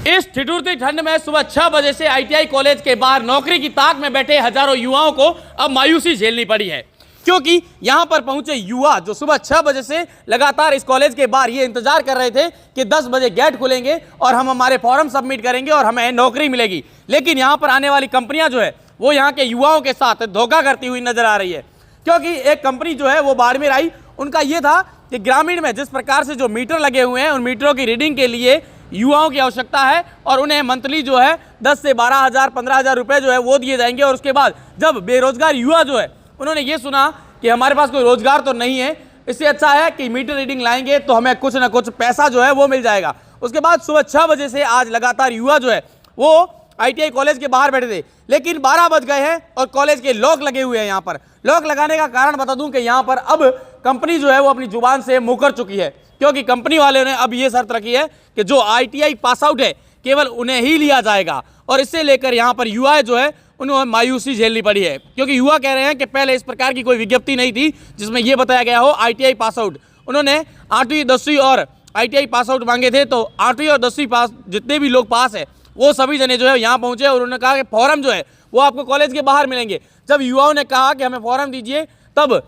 इस ठिठुरती ठंड में सुबह 6 बजे से आईटीआई कॉलेज के बाहर नौकरी की ताक में बैठे हजारों युवाओं को अब मायूसी झेलनी पड़ी है, क्योंकि यहां पर पहुंचे युवा जो सुबह 6 बजे से लगातार इस कॉलेज के बाहर ये इंतजार कर रहे थे कि 10 बजे गेट खुलेंगे और हम हमारे फॉर्म सबमिट करेंगे और हमें नौकरी मिलेगी। लेकिन यहां पर आने वाली कंपनियां जो है वो यहां के युवाओं के साथ धोखा करती हुई नजर आ रही है, क्योंकि एक कंपनी जो है वो बाड़मेर आई, उनका ये था कि ग्रामीण में जिस प्रकार से जो मीटर लगे हुए हैं उन मीटरों की रीडिंग के लिए युवाओं की आवश्यकता है और उन्हें मंथली जो है 10 से 12,000 15,000 रुपये जो है वो दिए जाएंगे। और उसके बाद जब बेरोजगार युवा जो है उन्होंने ये सुना कि हमारे पास कोई रोजगार तो नहीं है, इससे अच्छा है कि मीटर रीडिंग लाएंगे तो हमें कुछ ना कुछ पैसा जो है वो मिल जाएगा। उसके बाद सुबह 6 बजे से आज लगातार युवा जो है वो आईटीआई कॉलेज के बाहर बैठे थे, लेकिन 12 बज गए हैं और कॉलेज के लॉक लगे हुए हैं। यहाँ पर लॉक लगाने का कारण बता दूं कि यहाँ पर अब कंपनी जो है वो अपनी जुबान से मुकर चुकी है, क्योंकि कंपनी वाले ने अब ये शर्त रखी है कि जो आईटीआई पास आउट है केवल उन्हें ही लिया जाएगा। और इससे लेकर यहाँ पर युवा जो है उन्हें मायूसी झेलनी पड़ी है, क्योंकि युवा कह रहे हैं कि पहले इस प्रकार की कोई विज्ञप्ति नहीं थी जिसमें यह बताया गया हो आईटीआई पास आउट। उन्होंने 8वीं 10वीं और आईटीआई पास आउट मांगे थे, तो 8वीं और 10वीं पास जितने भी लोग पास है वो सभी जने जो है यहाँ पहुँचे और उन्होंने कहा कि फॉर्म जो है वो आपको कॉलेज के बाहर मिलेंगे। जब युवाओं ने कहा कि हमें फॉर्म दीजिए, तब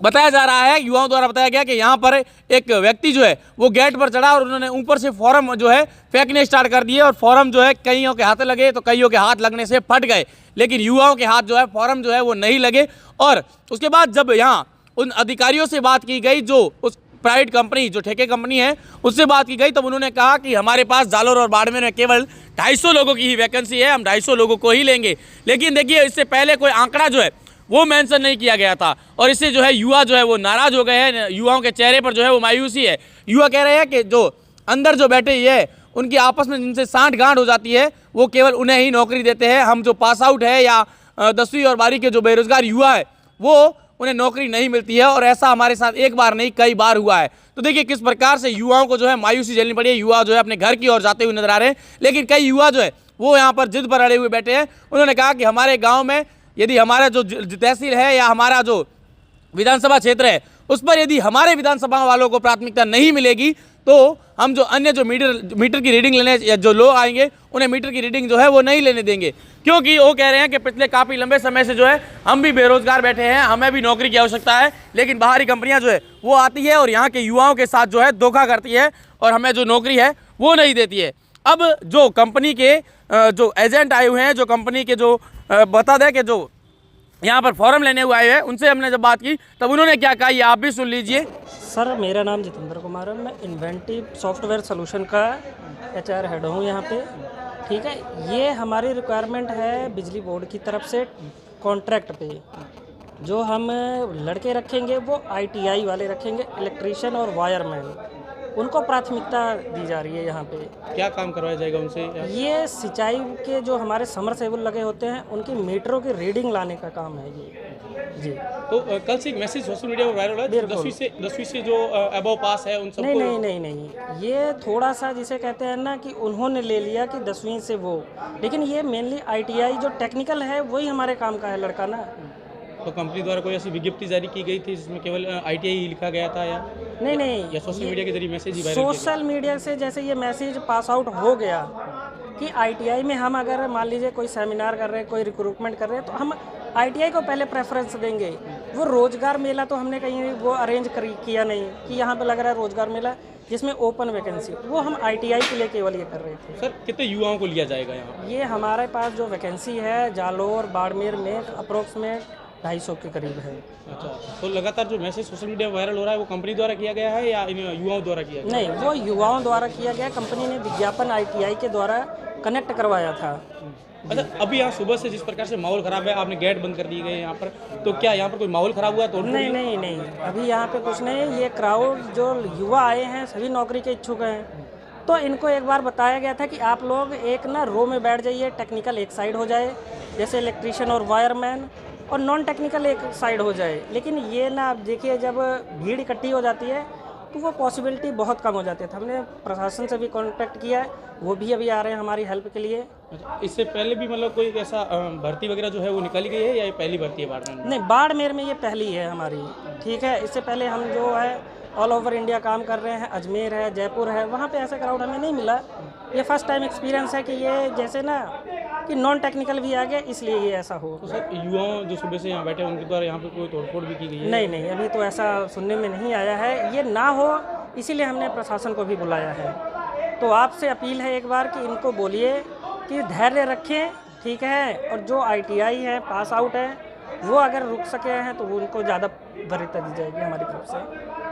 बताया जा रहा है, युवाओं द्वारा बताया गया कि यहाँ पर एक व्यक्ति जो है वो गेट पर चढ़ा और उन्होंने ऊपर से फॉर्म जो है फेंकने स्टार्ट कर दिए और फॉर्म जो है कईयों के हाथ लगे तो कईयों के हाथ लगने से फट गए, लेकिन युवाओं के हाथ जो है फॉर्म जो है वो नहीं लगे। और उसके बाद जब यहाँ उन अधिकारियों से बात की गई, जो उस प्राइवेट कंपनी जो ठेके कंपनी है उससे बात की गई, तब उन्होंने कहा कि हमारे पास जालोर और बाड़मेर में केवल 250 लोगों की ही वैकेंसी है, हम 250 लोगों को ही लेंगे। लेकिन देखिए इससे पहले कोई आंकड़ा जो है वो मेंशन नहीं किया गया था और इससे जो है युवा जो है वो नाराज हो गए हैं। युवाओं के चेहरे पर जो है वो मायूसी है। युवा कह रहे हैं कि जो अंदर जो बैठे ये उनकी आपस में जिनसे सांठ गांठ हो जाती है वो केवल उन्हें ही नौकरी देते हैं, हम जो पास आउट है या 10वीं और 12वीं के जो बेरोजगार युवा है वो उन्हें नौकरी नहीं मिलती है। और ऐसा हमारे साथ एक बार नहीं कई बार हुआ है। तो देखिए किस प्रकार से युवाओं को जो है मायूसी झेलनी पड़ी है। युवा जो है अपने घर की ओर जाते हुए नजर आ रहे हैं, लेकिन कई युवा जो है वो यहाँ पर जिद पर अड़े हुए बैठे हैं। उन्होंने कहा कि हमारे गाँव में यदि हमारा जो तहसील है या हमारा जो विधानसभा क्षेत्र है उस पर यदि हमारे विधानसभा वालों को प्राथमिकता नहीं मिलेगी तो हम जो अन्य जो मीटर की रीडिंग लेने या जो लोग आएंगे उन्हें मीटर की रीडिंग जो है वो नहीं लेने देंगे, क्योंकि वो कह रहे हैं कि पिछले काफ़ी लंबे समय से जो है हम भी बेरोजगार बैठे हैं, हमें भी नौकरी की आवश्यकता है, लेकिन बाहरी कंपनियां जो है वो आती है और यहाँ के युवाओं के साथ जो है धोखा करती है और हमें जो नौकरी है वो नहीं देती है। अब जो कंपनी के जो एजेंट आए हुए हैं, जो कंपनी के जो बता दें कि जो यहाँ पर फॉर्म लेने हुए आए हैं, उनसे हमने जब बात की तब उन्होंने क्या कहा ये आप भी सुन लीजिए। सर मेरा नाम जितेंद्र कुमार है, मैं इन्वेंटिव सॉफ्टवेयर सोल्यूशन का HR हेड हूँ यहाँ पे। ठीक है, ये हमारी रिक्वायरमेंट है बिजली बोर्ड की तरफ से कॉन्ट्रैक्ट पे। जो हम लड़के रखेंगे वो ITI वाले रखेंगे, इलेक्ट्रीशियन और वायरमैन, उनको प्राथमिकता दी जा रही है। यहाँ पे क्या काम करवाया जाएगा उनसे? ये सिंचाई के जो हमारे समरसेबल लगे होते हैं उनकी मीटरों की रीडिंग लाने का काम है ये जी। तो कल से एक मैसेज सोशल मीडिया पर वायरल हो रहा है 10वीं से जो अबव पास है उन सबको नहीं, ये थोड़ा सा जिसे कहते हैं ना कि उन्होंने ले लिया कि 10वीं से वो, लेकिन ये मेनली ITI जो टेक्निकल है वही हमारे काम का है लड़का ना। तो कंपनी द्वारा कोई ऐसी विज्ञप्ति जारी की गई थी जिसमें केवल ITI लिखा गया था या नहीं या सोशल मीडिया के जरिए मैसेज ही वायरल? सोशल मीडिया से जैसे ये मैसेज पास आउट हो गया कि ITI में हम अगर मान लीजिए कोई सेमिनार कर रहे हैं, कोई रिक्रूटमेंट कर रहे हैं, तो हम ITI को पहले प्रेफरेंस देंगे। वो रोजगार मेला तो हमने कहीं वो अरेंज किया नहीं कि यहाँ पे लग रहा है रोजगार मेला जिसमें ओपन वैकेंसी, वो हम ITI के लिए केवल ये कर रहे थे। सर कितने युवाओं को लिया जाएगा यहाँ? ये हमारे पास जो वैकेंसी है जालोर बाड़मेर में अप्रोक्सीमेट 250 के करीब है। अच्छा, तो लगातार जो मैसेज सोशल मीडिया वायरल हो रहा है वो कंपनी द्वारा किया गया है या इन युवाओं द्वारा किया गया? नहीं, वो युवाओं द्वारा किया गया। कंपनी ने विज्ञापन ITI के द्वारा कनेक्ट करवाया था। अच्छा, अभी यहाँ सुबह से जिस प्रकार से माहौल खराब है, आपने गेट बंद कर दिए गए यहाँ पर, तो क्या यहाँ पर कोई माहौल खराब हुआ? तो नहीं, अभी यहाँ पे कुछ नहीं। ये क्राउड जो युवा आए हैं सभी नौकरी के इच्छुक हैं, तो इनको एक बार बताया गया था कि आप लोग एक ना रो में बैठ जाइए, टेक्निकल एक साइड हो जाए जैसे इलेक्ट्रीशियन और वायरमैन, और नॉन टेक्निकल एक साइड हो जाए। लेकिन ये ना आप देखिए जब भीड़ इकट्ठी हो जाती है तो वो पॉसिबिलिटी बहुत कम हो जाती है। हमने प्रशासन से भी कांटेक्ट किया है, वो भी अभी आ रहे हैं हमारी हेल्प के लिए। इससे पहले भी मतलब कोई ऐसा भर्ती वगैरह जो है वो निकाली गई है या ये पहली भर्ती है बाड़मेर में? नहीं, बाड़मेर में ये पहली है हमारी। ठीक है, इससे पहले हम जो है ऑल ओवर इंडिया काम कर रहे हैं, अजमेर है, जयपुर है, वहाँ पे ऐसा क्राउड हमें नहीं मिला। ये फर्स्ट टाइम एक्सपीरियंस है कि ये जैसे ना कि नॉन टेक्निकल भी आ गया, इसलिए ये ऐसा हो। तो सर युवाओं जो सुबह से यहाँ बैठे हैं उनके द्वारा यहाँ पे कोई तोड़फोड़ भी की गई है? नहीं नहीं, अभी तो ऐसा सुनने में नहीं आया है। ये ना हो इसीलिए हमने प्रशासन को भी बुलाया है। तो आपसे अपील है एक बार कि इनको बोलिए कि धैर्य रखें, ठीक है, और जो ITI है, पास आउट है, वो अगर रुक सके हैं तो उनको ज़्यादा वरीयता दी जाएगी हमारी तरफ से।